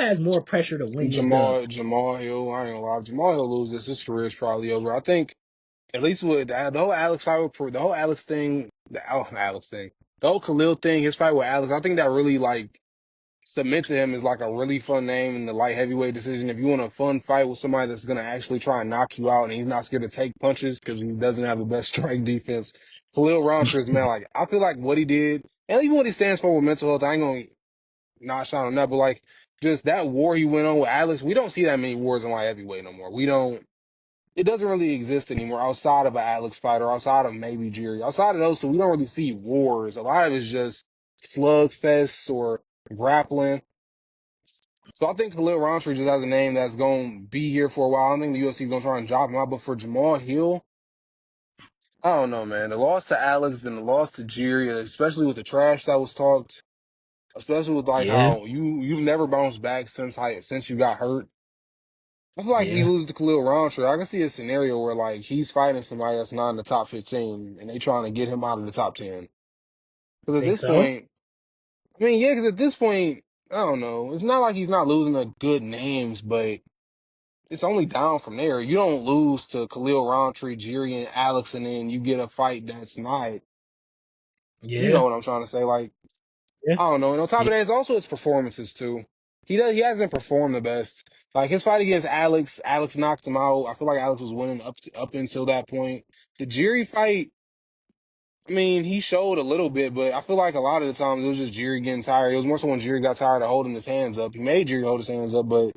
has more pressure to win this dub? Jamal Hill. I ain't gonna lie. Jamal Hill loses. His career is probably over. I think at least with the whole Alex fight, the whole Alex thing, Alex thing, the whole Khalil thing, his fight with Alex. I think that really like submit to him is like a really fun name in the light heavyweight decision. If you want a fun fight with somebody that's gonna actually try and knock you out and he's not scared to take punches because he doesn't have the best strike defense, Khalil Roundtree is man. Like I feel like what he did, and even what he stands for with mental health, I ain't gonna not shine on that, but like just that war he went on with Alex, we don't see that many wars in light heavyweight no more. We don't. It doesn't really exist anymore outside of an Alex fight or outside of maybe Jerry. Outside of those, so we don't really see wars. A lot of it's just slugfests or grappling. So I think Khalil Roundtree just has a name that's going to be here for a while. I don't think the UFC is going to try and drop him out. But for Jamahal Hill, I don't know, man. The loss to Alex, then the loss to Jerry, especially with the trash that was talked, especially with like Yeah, how you've never bounced back since you got hurt. I feel like if he yeah. loses to Khalil Roundtree, I can see a scenario where like he's fighting somebody that's not in the top 15 and they trying to get him out of the top 10. Because at Think this so? point, I mean, yeah, because at this point, I don't know. It's not like he's not losing to good names, but it's only down from there. You don't lose to Khalil Roundtree, Jiri, and Alex, and then you get a fight that's not. You know Yeah, what I'm trying to say? Like yeah, I don't know. And on top yeah, of that, it's also his performances too. He hasn't performed the best. Like his fight against Alex, Alex knocked him out. I feel like Alex was winning up until that point. The Jiri fight, I mean, he showed a little bit, but I feel like a lot of the time it was just Jiri getting tired. It was more so when Jiri got tired of holding his hands up. He made Jiri hold his hands up, but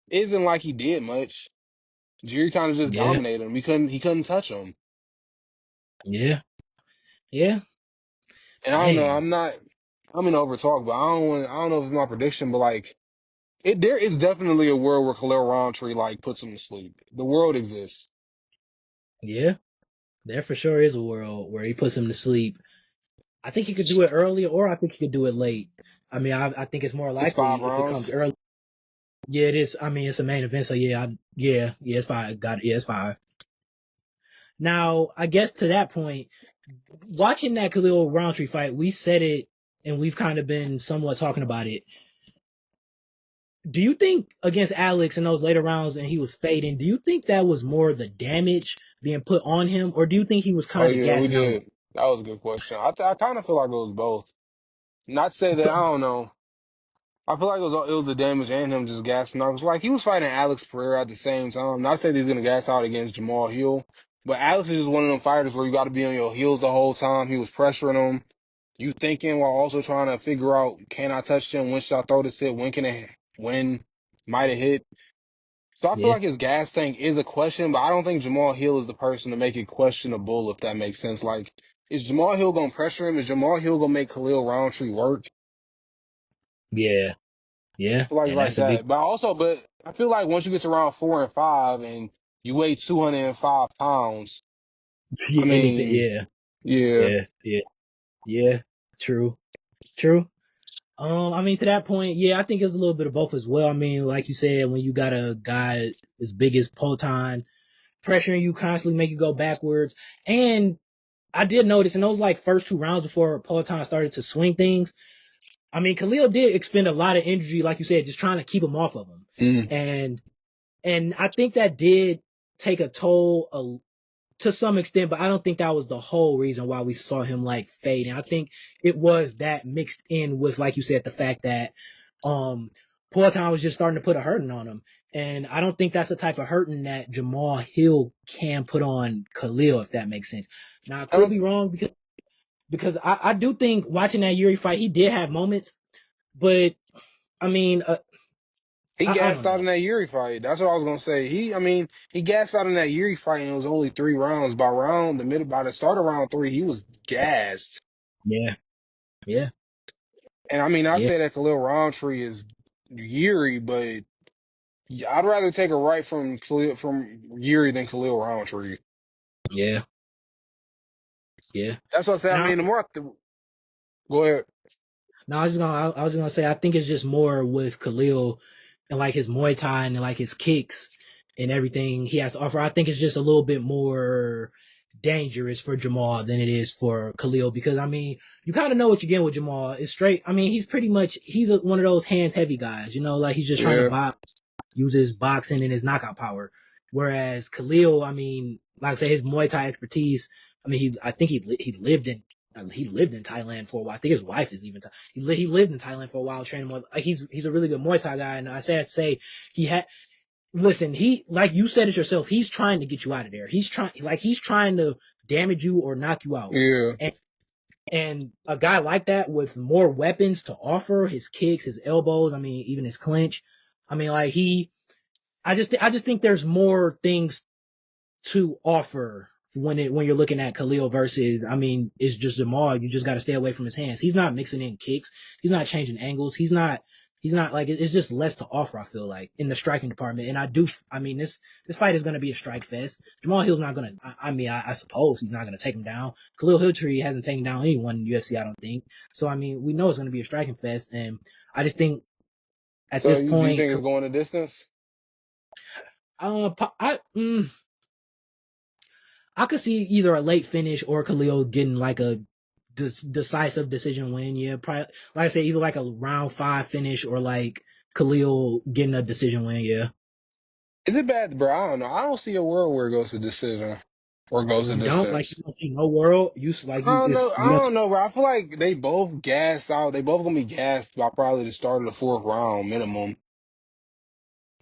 it isn't like he did much. Jiri kind of just yeah, dominated him. He couldn't touch him. yeah, yeah. And I don't know. Man, I'm in over talk, but I don't know if it's my prediction, but like there is definitely a world where Khalil Roundtree like puts him to sleep. The world exists. yeah. There for sure is a world where he puts him to sleep. I think he could do it early, or I think he could do it late. I mean, I think it's more It's likely five if it comes rounds. early. Yeah, it is. I mean, it's a main event, so yeah, yeah, it's five. Got it. Yeah, it's five. Now, I guess to that point, watching that Khalil Roundtree fight, we said it, and we've kind of been somewhat talking about it. Do you think against Alex in those later rounds and he was fading, do you think that was more the damage being put on him, or do you think he was Oh kind of yeah, we gassing out his? did. That was a good question. I kind of feel like it was both. Not to say that I don't know. I feel like it was the damage and him just gassing out. It was like he was fighting Alex Pereira at the same time. Not to say that he's gonna gas out against Jamahal Hill, but Alex is just one of them fighters where you got to be on your heels the whole time. He was pressuring him. You thinking while also trying to figure out can I touch him? When should I throw this hit? When might it hit? So I feel Yeah, like his gas tank is a question, but I don't think Jamahal Hill is the person to make it questionable, if that makes sense. Like, is Jamahal Hill gonna pressure him? Is Jamahal Hill gonna make Khalil Roundtree work? yeah, I yeah, feel like it's and like that's a big. that. But I feel like once you get to round 4 and 5 and you weigh 205 pounds, I Anything, mean, yeah, yeah, yeah, yeah, yeah. True, true. I mean, to that point, yeah, I think it's a little bit of both as well. I mean, like you said, when you got a guy as big as Potan pressuring you constantly, make you go backwards, and I did notice in those like first two rounds before Potan started to swing things. I mean, Khalil did expend a lot of energy, like you said, just trying to keep him off of him, mm, and I think that did take a toll to some extent, but I don't think that was the whole reason why we saw him like fade. And I think it was that mixed in with, like you said, the fact that um Poatan was just starting to put a hurting on him. And I don't think that's the type of hurting that Jamahal Hill can put on Khalil, if that makes sense. Now I I could don't. be wrong because I do think watching that Yuri fight, he did have moments, but I mean, He I gassed don't out know. in that Yuri fight. That's what I was gonna say. I mean, he gassed out in that Yuri fight, and it was only 3 rounds. By the start of round 3, he was gassed. Yeah, yeah, And I mean, I yeah, say that Khalil Roundtree is Yuri, but yeah, I'd rather take a right from Yuri than Khalil Roundtree. yeah, yeah. That's what I say. I And mean, go ahead. No, I was gonna say I think it's just more with Khalil and like his Muay Thai and like his kicks and everything he has to offer. I think it's just a little bit more dangerous for Jamal than it is for Khalil because I mean you kind of know what you're getting with Jamal. It's straight. I mean he's one of those hands heavy guys. You know, like he's just trying to Yeah, use his boxing and his knockout power. Whereas Khalil, I mean, like I say, his Muay Thai expertise. I mean, I think he lived in Thailand for a while. I think his wife is even he lived in Thailand for a while training. Like he's a really good Muay Thai guy, and I say that to say he had listen, he like you said it yourself, he's trying to get you out of there. He's trying to damage you or knock you out. yeah. And and a guy like that with more weapons to offer, his kicks, his elbows, I mean, even his clinch. I mean, like I just think there's more things to offer when you're looking at Khalil versus I mean it's just Jamal. You just got to stay away from his hands. He's not mixing in kicks. He's not changing angles. He's not like it's just less to offer. I feel like in the striking department. And I mean this fight is going to be a strike fest. Jamal Hill's not going to. I mean I suppose he's not going to take him down. Khalil Roundtree hasn't taken down anyone in UFC. I don't think. So I mean we know it's going to be a striking fest. And I just think at So this you do you point, think it's going the distance? I I could see either a late finish or Khalil getting like a decisive decision win. Yeah, probably like I said, either like a round 5 finish or like Khalil getting a decision win. Yeah, Is it bad, bro? I don't know. I don't see a world where it goes to decision or goes the you don't like you distance. don't see no world. I don't know. I You don't. don't know, bro. I feel like they both gassed out. They both gonna be gassed by probably the start of the fourth round minimum.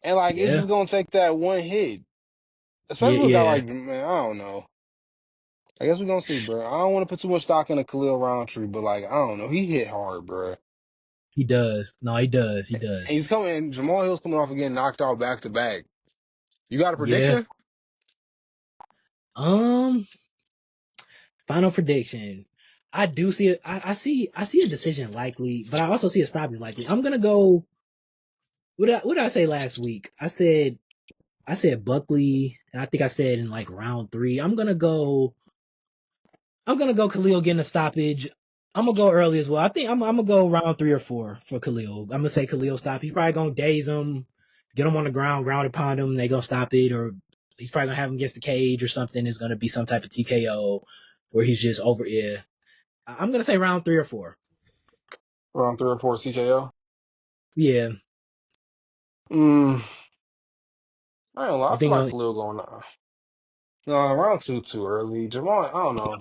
And like it's Yeah, just gonna take that one hit. yeah, Especially with a guy yeah. like man, I don't know. I guess we're gonna see, bro. I don't want to put too much stock in a Khalil Roundtree, but like I don't know. He hit hard, bro. He does. No, he does. He And does. he's coming. Jamal Hill's coming off again, knocked out back to back. You got a Yeah. prediction? Um. Final prediction. I do see it. I see a decision likely, but I also see a stoppage likely. I'm gonna go. What did I say last week? I said Buckley, and I think I said in like round 3. I'm gonna go Khalil getting a stoppage. I'm gonna go early as well. I think I'm gonna go round 3 or 4 for Khalil. I'm gonna say Khalil stop. He's probably gonna daze him, get him on the ground, ground and pound him. They gonna stop it, or he's probably gonna have him against the cage or something. It's gonna be some type of TKO where he's just over. Yeah, I'm gonna say round 3 or 4. Around 3 or 4 CKO? Yeah, Mm, I don't know. I you feel think like only Khalil going on. No, round two too early. Jamal, I don't know.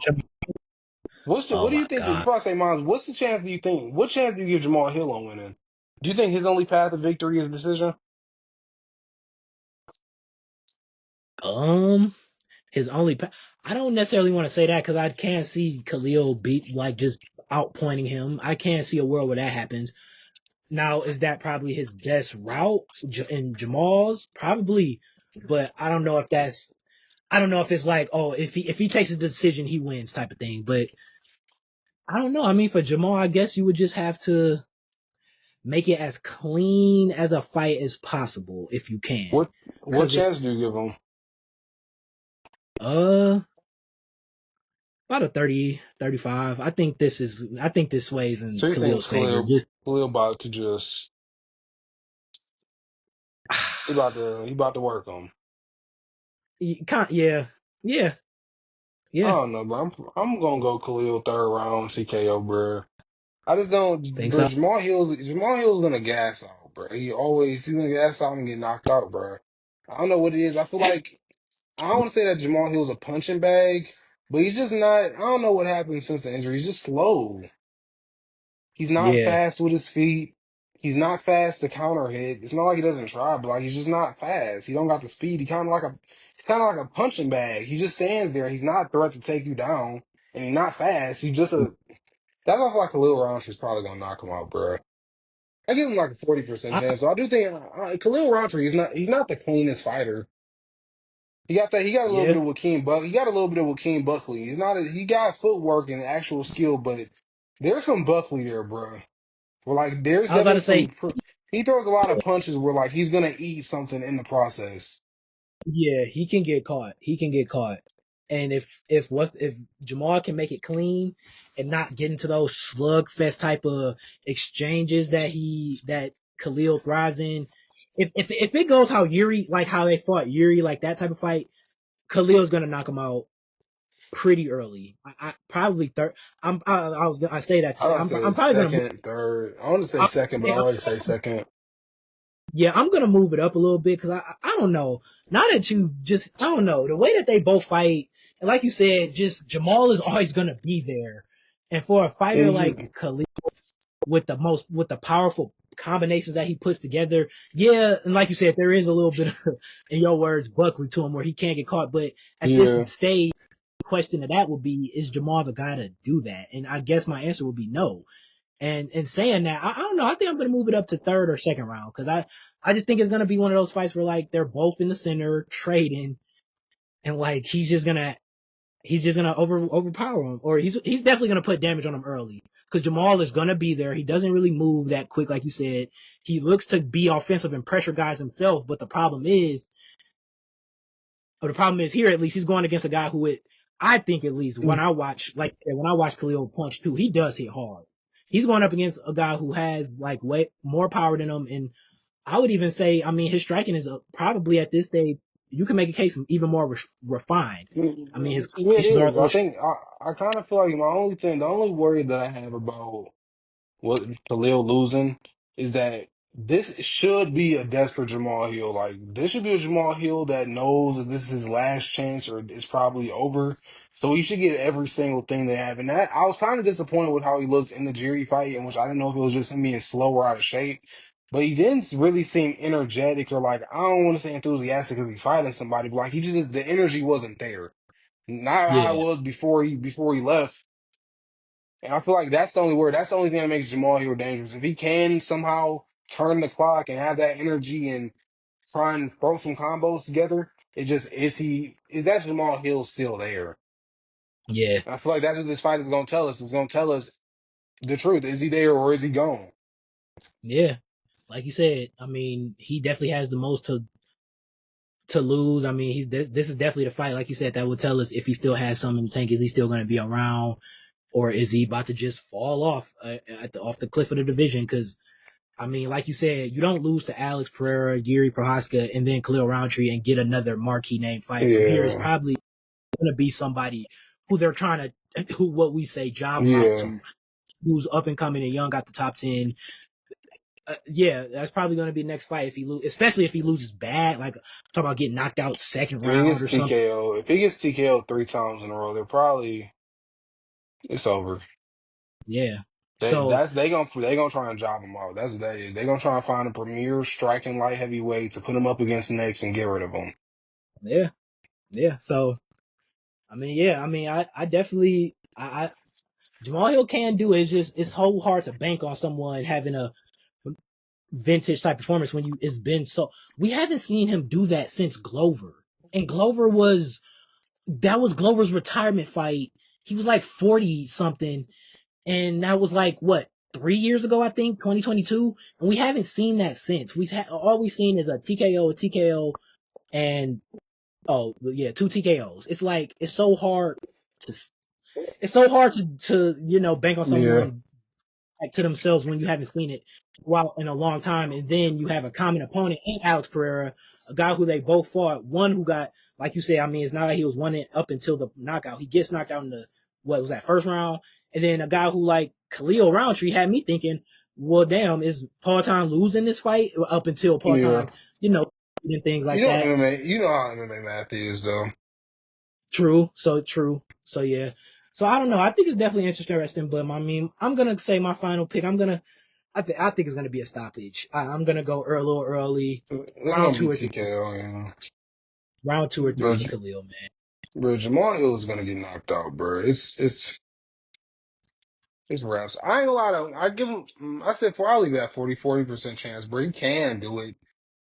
Oh What do you my think? god. Before I say mine, what's the chance do you think? What chance do you give Jamal Hill on winning? Do you think his only path to victory is decision? Um, his only. I don't necessarily want to say that because I can't see Khalil beat like just outpointing him. I can't see a world where that happens. Now, is that probably his best route in Jamal's? Probably, but I don't know if that's. I don't know if it's like, oh, if he takes a decision, he wins type of thing. But I don't know. I mean, for Jamal, I guess you would just have to make it as clean as a fight as possible if you can. What Cause it, chance do you give him? uh, about a 30, 35. I think this sways in So you think Khalil's favor. Just, Khalil about to just he about to work him. yeah, yeah, I yeah. don't know, bro. I'm gonna go Khalil third round CKO, bro. I just don't, Think bro. so? Jamal Hill's gonna gas out, bro. He's gonna gas out and get knocked out, bro. I don't know what it is. I feel Actually, like I don't want to say that Jamal Hill's a punching bag, but he's just not. I don't know what happened since the injury. He's just slow. He's not yeah. fast with his feet. He's not fast to counter hit. It's not like he doesn't try, but like he's just not fast. He don't got the speed. He's kind of like a punching bag. He just stands there. He's not a threat to take you down, and he's not fast. He's just a. That's why I feel like Khalil Rountree is probably gonna knock him out, bro. I give him like a 40% I, chance. So I do think Khalil Rountree is not. He's not the cleanest fighter. He got that. He got a little bit yeah. of Joaquin Buck. He got a little bit of Joaquin Buckley. He's not. He got footwork and actual skill, but there's some Buckley there, bro. Well, like there's I was about definitely to say, he throws a lot of punches where like he's gonna eat something in the process. yeah, he can get caught. He can get caught. And if Jamal can make it clean and not get into those slugfest type of exchanges that Khalil thrives in, if it goes how Yuri like how they fought Yuri like that type of fight, Khalil's gonna knock him out pretty early. I probably third. I say that to I say don't say I'm probably gonna move. second, third. I want to say I'm, second, but I always say second. yeah, I'm gonna move it up a little bit because I don't know. Now that you just I don't know the way that they both fight, and like you said, just Jamal is always gonna be there, and for a fighter It's like just, Khalid with the powerful combinations that he puts together, yeah, and like you said, there is a little bit of, in your words, Buckley to him where he can't get caught, but at this yeah. stage, the question of that would be, is Jamal the guy to do that? And I guess my answer would be no. And saying that, I don't know. I think I'm going to move it up to third or second round because I just think it's going to be one of those fights where like they're both in the center trading, and like he's just gonna overpower him, or he's definitely gonna put damage on him early because Jamal is gonna be there. He doesn't really move that quick, like you said. He looks to be offensive and pressure guys himself, but the problem is here at least he's going against a guy who I think at least when I watch Khalil punch too, he does hit hard. He's going up against a guy who has like way more power than him, and I would even say, I mean, his striking is probably at this stage you can make a case even more refined. I mean, his Yeah, it combinations are a is. little I think I kind of feel like my only thing, the only worry that I have about what Khalil losing is that this should be a death for Jamal Hill. Like this should be a Jamal Hill that knows that this is his last chance or it's probably over. So he should get every single thing they have. And that I was kind of disappointed with how he looked in the Jerry fight, in which I didn't know if it was just him being slow or out of shape. But he didn't really seem energetic or like I don't want to say enthusiastic because he's fighting somebody, but like he just the energy wasn't there. Not how it yeah. was before he left. And I feel like that's the only word. That's the only thing that makes Jamal Hill dangerous. If he can somehow turn the clock and have that energy and try and throw some combos together, it just is that Jamal Hill still there? Yeah, And I feel like that's what this fight is going to tell us. It's going to tell us the truth. Is he there or is he gone? yeah. Like you said, I mean, he definitely has the most to lose. I mean, this is definitely the fight, like you said, that will tell us if he still has something in the tank. Is he still going to be around, or is he about to just fall off off the cliff of the division? Because I mean, like you said, you don't lose to Alex Pereira, Yuri Prohaska, and then Khalil Roundtree and get another marquee name fight. From here, it's Yeah, probably going to be somebody who they're trying to, who what we say, job him out yeah. to, who's up and coming and young, got the top 10. Yeah, that's probably going to be next fight if he lose, especially if he loses bad. Like talk about getting knocked out second If he round gets or something. TKO, if he gets TKO 3 times in a row, they're probably it's over. Yeah. They So that's they gonna try and job him out. That's what that is. They gonna try and find a premier striking light heavyweight to put him up against next and get rid of him. yeah, yeah. So I mean, yeah. I mean, I definitely, Jamal Hill can do it. It's just it's so hard to bank on someone having a vintage type performance when it's been so. We haven't seen him do that since Glover, and that was Glover's retirement fight. He was like 40 something, and that was like what 3 years ago, I think, 2022, and we haven't seen that since. All we've seen is a TKO, and oh yeah, two TKOs. It's like to it's so hard to bank on Yeah, someone like to themselves when you haven't seen it while in a long time, and then you have a common opponent in Alex Pereira, a guy who they both fought. One who got, like you said, I mean, it's not like he was winning up until the knockout. He gets knocked out in the what was that first round, and then a guy who like Khalil Roundtree had me thinking, well, damn, is Paul Time losing this fight up until Paul yeah. Time, you know, and things like that. You know how MMA math is though. True. So true. So yeah. So I don't know. I think it's definitely interesting, but I mean, I'm gonna say my final pick. I think it's gonna be a stoppage. I'm gonna go a little early, It's round gonna two be or three, TKO, yeah. round two or three But for Khalil, man. bro, Jamal Hill is gonna get knocked out, bro. It's raps. I ain't gonna lie though. I give him. I said for I'll leave it at 40% chance, bro. He can do it.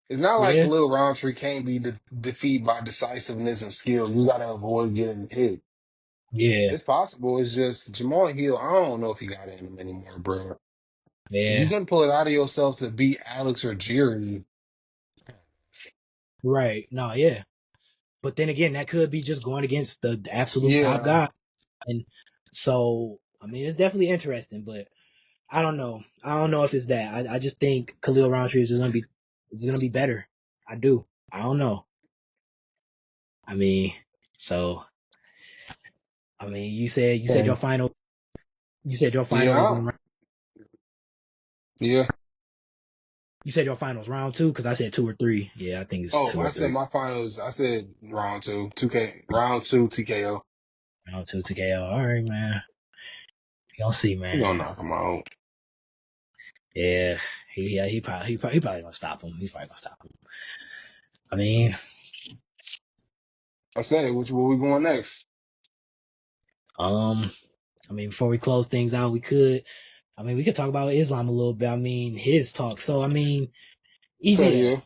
It's not like Yeah, Khalil Roundtree can't be defeated by decisiveness and skill. You gotta avoid getting hit. yeah, It's possible. It's just Jamal Hill. I don't know if he got it in him anymore, bro. If you yeah. couldn't pull it out of yourself to beat Alex or Jerry, Right. No, yeah. But then again, that could be just going against the absolute top yeah. guy, and so I mean, it's definitely interesting, but I don't know. I don't know if it's that. I just think Khalil Roundtree is gonna be better. I do. I don't know. I mean, so I mean, you said your So final. You said your final yeah, one. yeah. You said your finals round two because I said two or three. Yeah, I think it's Oh, two or I said three. my finals. I said round two, 2K, round two, TKO. Round two to KO. All right, man. You gonna see, You gonna man. knock him out. Yeah, he probably gonna stop him. He's probably gonna stop him. I mean, I said, which where we going next? um, before we close things out, we could talk about Islam a little bit. I mean, his talk. So, I mean, So EJ, yeah,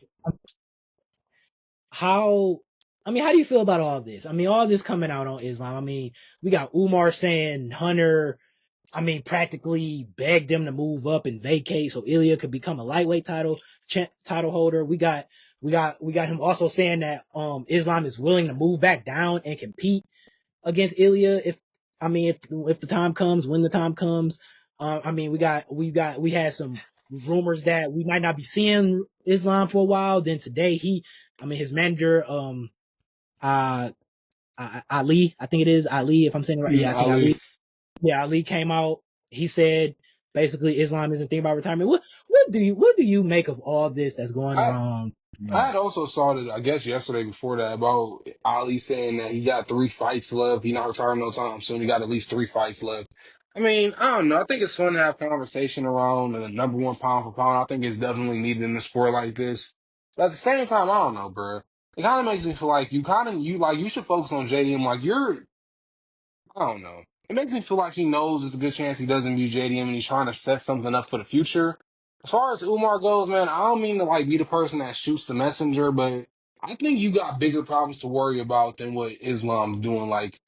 how, how do you feel about all this? I mean, all this coming out on Islam. I mean, we got Umar saying Hunter, practically begged him to move up and vacate so Ilya could become a lightweight title holder. We got him also saying that Islam is willing to move back down and compete against Ilya if the time comes, when the time comes. We had some rumors that we might not be seeing Islam for a while. Then today his manager uh Ali, I think it is Ali, if I'm saying it right. Yeah, I think Ali. Ali. Yeah, Ali came out. He said basically Islam isn't thinking about retirement. What do you make of all this that's going I around? I had also saw that I guess yesterday before that about Ali saying that he got 3 fights left. He not retiring no time soon. He got at least 3 fights left. I mean, I don't know. I think it's fun to have conversation around the number one pound for pound. I think it's definitely needed in a sport like this. But at the same time, I don't know, bro. It kind of makes me feel like you should focus on JDM. Like I don't know. It makes me feel like he knows there's a good chance he doesn't beat JDM and he's trying to set something up for the future. As far as Umar goes, man, I don't mean to like be the person that shoots the messenger, but I think you got bigger problems to worry about than what Islam's doing. Like,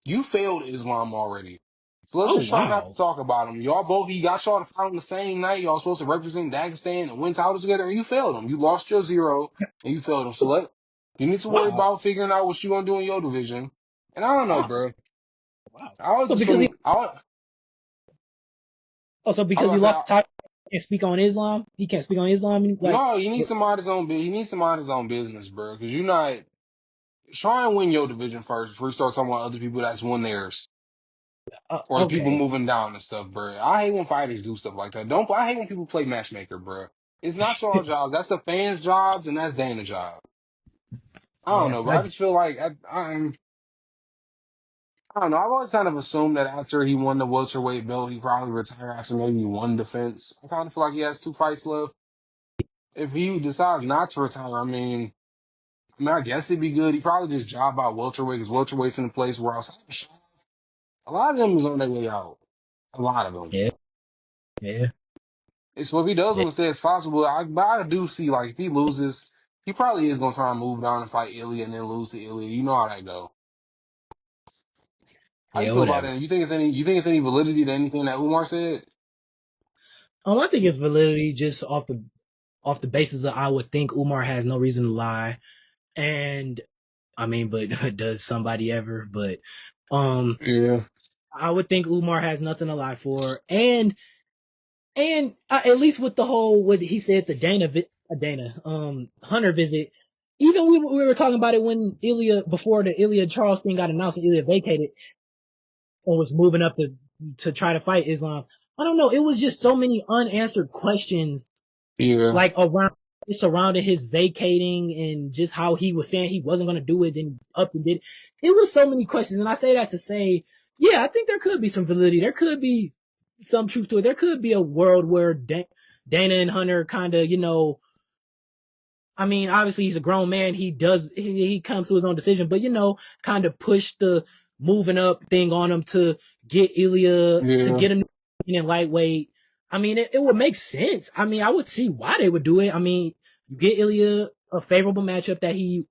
you failed Islam already. So let's Oh just try not to wow, talk about him. He got y'all to fight on the same night. Y'all supposed to represent Dagestan and win titles together, and you failed him. You lost your zero, and you failed him. You need to worry wow, about figuring out what you gonna do in your division. And I don't know, wow, bro. wow. I always So because he assume I also was because about he to say lost the title, he can't speak on Islam. He can't speak on Islam. Like, no. He needs to mind his own. He needs to mind his own business, bro. Because you're not try and win your division first before you start talking about other people that's won theirs or the people okay, moving down and stuff, bro. I hate when fighters do stuff like that. Don't. I hate when people play matchmaker, bro. It's not your job. That's the fans' jobs, and that's Dana's job. I don't yeah, know, but I just feel like I don't know. I've always kind of assumed that after he won the welterweight belt, he probably retire after maybe one defense. I kind of feel like he has 2 fights left. If he decides not to retire, I guess it'd be good. He probably just job out welterweight because welterweight's in a place where a lot of them is on their way out. A lot of them. yeah, yeah, And so if he does yeah, want to stay as possible, but I do see like if he loses, he probably is gonna try and move down and fight Ilya and then lose to Ilya. You know how that go. How you yeah, feel about whatever. that? You think it's any validity to anything that Umar said? I think it's validity just off the basis of I would think Umar has no reason to lie, and but does somebody ever? But um, Yeah. I would think Umar has nothing to lie for, and at least with the whole what he said the Dana Hunter visit. Even we were talking about it when Ilya before the Ilya Charles thing got announced and Ilya vacated and was moving up to try to fight Islam. I don't know. It was just so many unanswered questions Yeah. like around surrounding his vacating and just how he was saying he wasn't going to do it, then up and did it. It was so many questions, and I say that to say, yeah, I think there could be some validity. There could be some truth to it. There could be a world where Dana and Hunter kind of, obviously he's a grown man. He comes to his own decision, but kind of push the moving up thing on him to get Ilya to Yeah. get him in lightweight. It would make sense. I would see why they would do it. You get Ilya a favorable matchup that he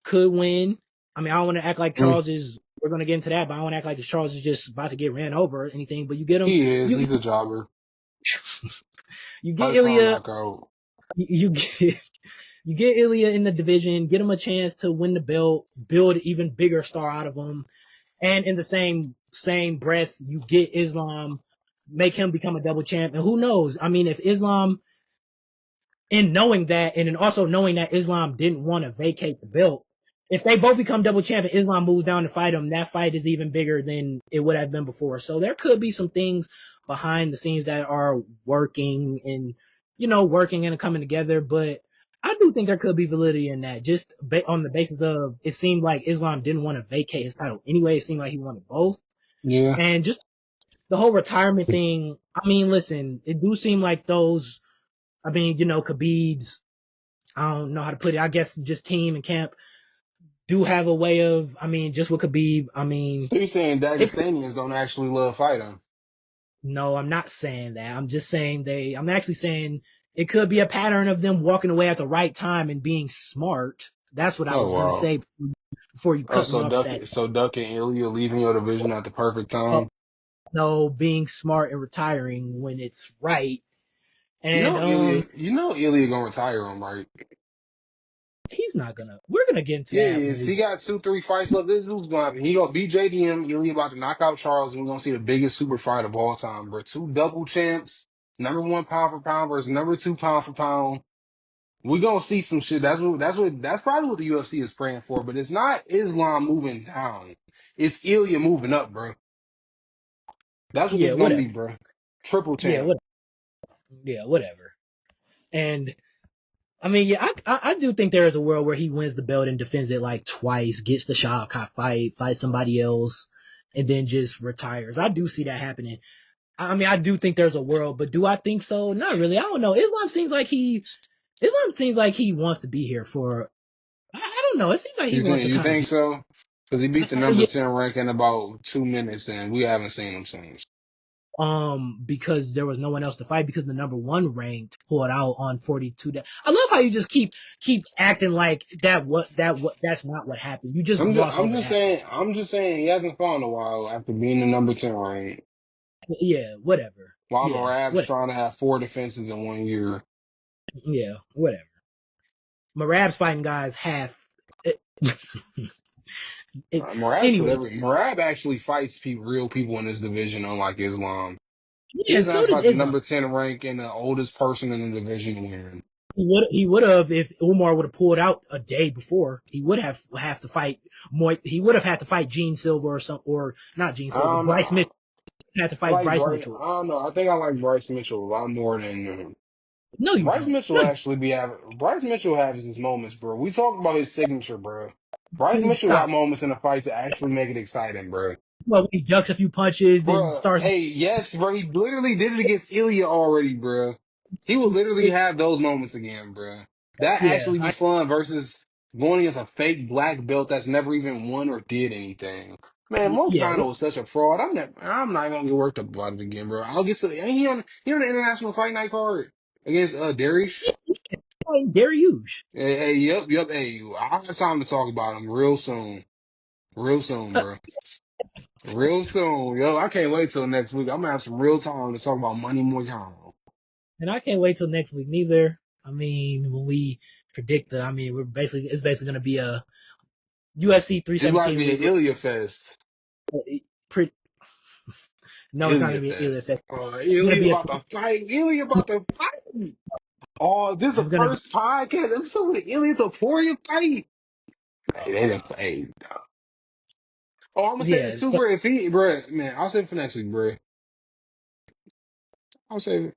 could win. I don't want to act like Mm. Charles is. We're gonna get into that, but I don't want to act like Charles is just about to get ran over or anything. But you get him, He is. you He's a jobber. you get First round Ilya, knockout. you get you get Ilya in the division, get him a chance to win the belt, build an even bigger star out of him, and in the same breath, you get Islam, make him become a double champ. And who knows? If Islam, in knowing that, and in also knowing that Islam didn't want to vacate the belt, if they both become double champ and Islam moves down to fight him, that fight is even bigger than it would have been before. So there could be some things behind the scenes that are working and working and coming together. But I do think there could be validity in that, just on the basis of it seemed like Islam didn't want to vacate his title anyway. It seemed like he wanted both, Yeah. and just the whole retirement thing. I mean, listen, it do seem like those. I mean, Khabib's. I don't know how to put it. I guess just team and camp do have a way of, I mean, just what could be, I mean, So you saying it, Dagestanians don't actually love fighting? no, I'm not saying that. I'm just saying I'm actually saying it could be a pattern of them walking away at the right time and being smart. That's what I Oh was going to wow. say before you Oh, cut me off that. So Duck and Ilya leaving your division at the perfect Uh, time. no, being smart and retiring when it's right. And, You know Ilya gonna retire him, right? we're going to get into Yeah, that yeah. when He we, got 2, 3 fights left. This is what's gonna happen. He gonna beat JDM. Ilya about to knock out Charles, and we're gonna see the biggest super fight of all time, bro. Two double champs, #1 pound for pound versus #2 pound for pound. We're gonna see some shit. That's probably what the UFC is praying for. But it's not Islam moving down. It's Ilya moving up, bro. That's what this yeah, is gonna whatever. be, bro. Triple Yeah, champ. whatever. Yeah, whatever. And I mean, yeah, I do think there is a world where he wins the belt and defends it like twice, gets the Shavkat fight somebody else, and then just retires. I do see that happening. I mean, I do think there's a world, but do I think so? Not really. I don't know. Islam seems like he wants to be here for. I don't know. It seems like he wants to You kind of think be. so? Because he beat the number Yeah. 10 rank in about 2 minutes, and we haven't seen him since. Because there was no one else to fight because the number one ranked pulled out on 42 days. I love how you just keep acting like that's not what happened. You just gloss over that. I'm just saying he hasn't fought in a while after being the number 10 rank. Yeah, whatever. While Yeah, Marab's what? trying to have 4 defenses in 1 year. Yeah, whatever. Marab's fighting guys half. It, anyway, Marab actually fights real people in this division, unlike Islam. yeah, and Islam so has does about the Islam. number 10 rank and the oldest person in the division win. He would have if Umar would have pulled out a day before. He would have to fight more. He would have had to fight Gene Silva or not Gene I Silva. don't Bryce know. Mitchell had to I fight like Bryce Bryce. Mitchell. I don't know. I think I like Bryce Mitchell a lot more than No, you Bryce don't. Mitchell No, actually be having. Bryce Mitchell has his moments, bro. We talk about his signature, bro. Bryce please Mitchell got stop. moments in the fight to actually make it exciting, bro. Well, when he ducks a few punches and Bro, starts. hey, yes, bro. He literally did it against Ilya already, bro. He will literally have those moments again, bro. That Yeah, actually be fun versus going against a fake black belt that's never even won or did anything. Man, yeah, Moicano was such a fraud. I'm not gonna get worked up about it again, bro. I'll get to ain't he on the international fight night card against Darius? Gary Hughes. Hey, yep. Hey, I have time to talk about him real soon, bro. Real soon, yo. I can't wait till next week. I'm gonna have some real time to talk about Money Moicano. And I can't wait till next week neither. I mean, when we predict I mean, it's basically going to be a UFC It's about to 317. be an Ilya fest. Pre, no, it's not going Ilya to be an Ilya fest. fest. It's going to Ilya be about to fight. Ilya about to fight. Oh, this is the it's going to be, first podcast episode with Ilya Taporia fight. Hey, they didn't play. Oh, I'm gonna say yeah. this So, super if he, bro, man. I'll save it for next week, bro. I'll save it.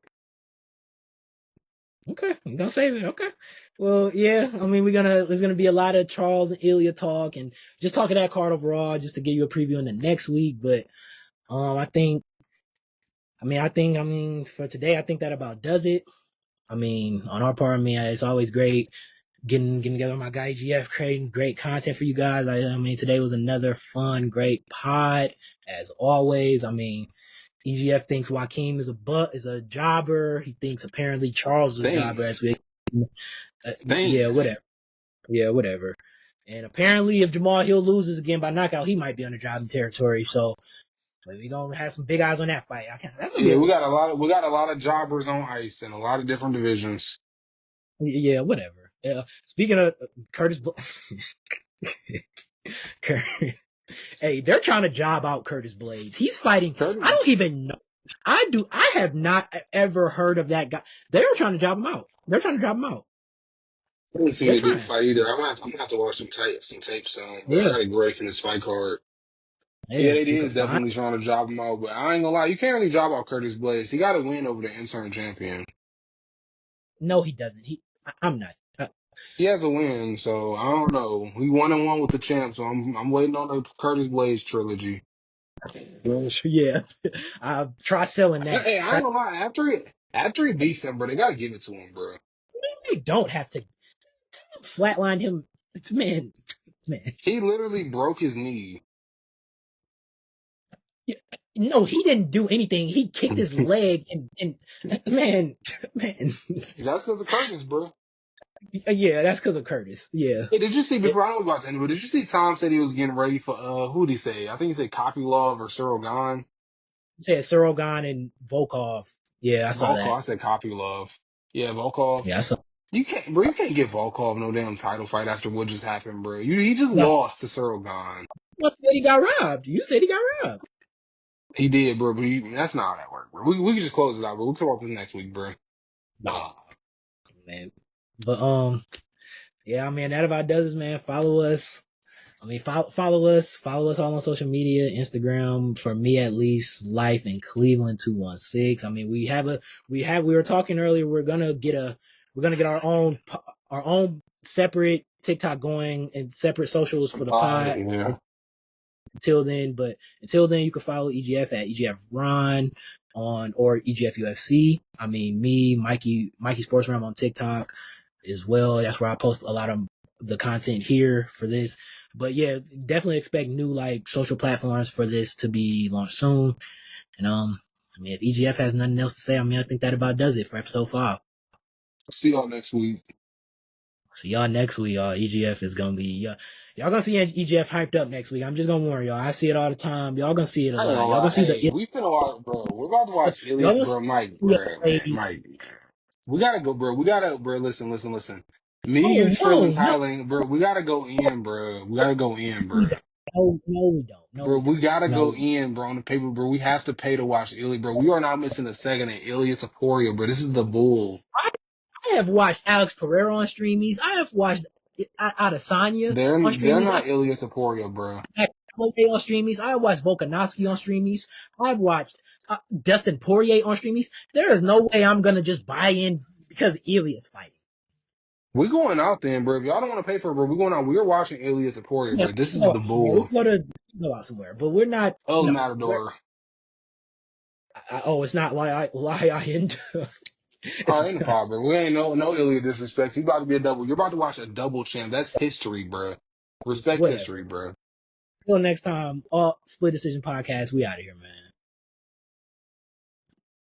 okay. I'm going to save it. Okay. Well, yeah. I mean, there's going to be a lot of Charles and Ilya talk and just talking that card overall, just to give you a preview in the next week. But, I think, I mean, for today, I think that about does it. I mean, on our part, I mean, it's always great getting together with my guy GF, creating great content for you guys. I mean, today was another fun, great pod as always. I mean, EGF thinks Joaquin is a jobber. He thinks apparently Charles is a jobber. Thanks. As we, yeah, Thanks. whatever, yeah, whatever. And apparently, if Jamahal Hill loses again by knockout, he might be on the jobbing territory. So we gonna have some big eyes on that fight. That's gonna be Yeah, we got a lot of jobbers on ice in a lot of different divisions. yeah, whatever. Speaking of Curtis, hey, they're trying to job out Curtis Blades. He's fighting. I don't Curtis. even know. I have not ever heard of that guy. They're trying to job him out. They're trying to job him out. I didn't see They're the dude trying. fight either. I'm gonna have to watch some tapes bro. I Yeah, got a break from this fight card. Yeah, yeah. they If you is could find. definitely trying to job him out, but I ain't gonna lie, you can't really job out Curtis Blades. He got to win over the intern champion. No, he doesn't. I'm not. He has a win, so I don't know. He 1-1 with the champ, so I'm waiting on the Curtis Blades trilogy. Yeah, try selling that. Hey, I Try. ain't gonna lie. After he beats him, bro, they gotta give it to him, bro. They don't have to flatline him. Man, man. He literally broke his knee. Yeah, no, he didn't do anything. He kicked his leg and man, man. That's because of Curtis, bro. Yeah, that's because of Curtis. Yeah. Hey, did you see before I know about the end, but did you see Tom said he was getting ready for who did he say? I think he said Kopylov or Cyril Gahn. Said Sorogan and Volkov. Yeah, I saw Volkov, that. I said Kopylov. Yeah, Volkov. Yeah, I saw. You can't, bro. You can't give Volkov no damn title fight after what just happened, bro. He just No, lost to Cyril Gahn. you said he got robbed. You said he got robbed. He did, bro. But that's not how that worked, bro. We can just close it out, but we'll talk about this next week, bro. Nah, man. But yeah, I mean that about does it, man. Follow us. I mean, follow us all on social media, Instagram, for me at least, Life in Cleveland 216. I mean, we were talking earlier, we're gonna get our own separate TikTok going and separate socials for the pod Yeah. until then, you can follow EGF at EGF Ron or EGF UFC. I mean, me, Mikey Sports Ram on TikTok as well. That's where I post a lot of the content here for this. But yeah, definitely expect new like social platforms for this to be launched soon. And I mean, if EGF has nothing else to say, I mean, I think that about does it for episode 5. See y'all next week. See y'all next week. EGF is gonna be y'all gonna see EGF hyped up next week. I'm just gonna warn y'all. I see it all the time. Y'all gonna see it a I ain't lot. gonna Y'all lie. gonna see Hey, the we finna watch, bro. We're about to watch y'all Ilias, gonna bro. Mike, see bro, man, the Mike. We gotta go, bro. We gotta, bro. Listen. Me, you, oh Trill, and Kylan, bro. We gotta go in, bro. We gotta go in, we bro. don't. No, we don't. No, Bro, we we don't. gotta No, go we don't. in, bro, on the paper, bro. We have to pay to watch Ilya, bro. We are not missing a second at Ilias Aporia, bro. This is the bull. I have watched Alex Pereira on Streamies. I have watched Adesanya on They're Streamies. I not Ilya Aporia, bro. have Poirier on Streamies. I have watched Volkanovski on Streamies. I've watched Dustin Poirier on Streamies. There is no way I'm gonna just buy in because Elias fighting. We going out then, bro. If y'all don't want to pay for it, bro, we going out. We're watching Ilias Aporia, Yeah, bro. This we is go the out somewhere. We bull. go out somewhere, but we're not. El No, we're. Matador. Oh, it's not lie. I end. All right, It's in the pod, bro. We ain't no Ilya disrespect. He's about to be a double. You're about to watch a double champ. That's history, bro. Respect whatever. history, bro. Until next time, all Split Decision Podcast. We out of here, man.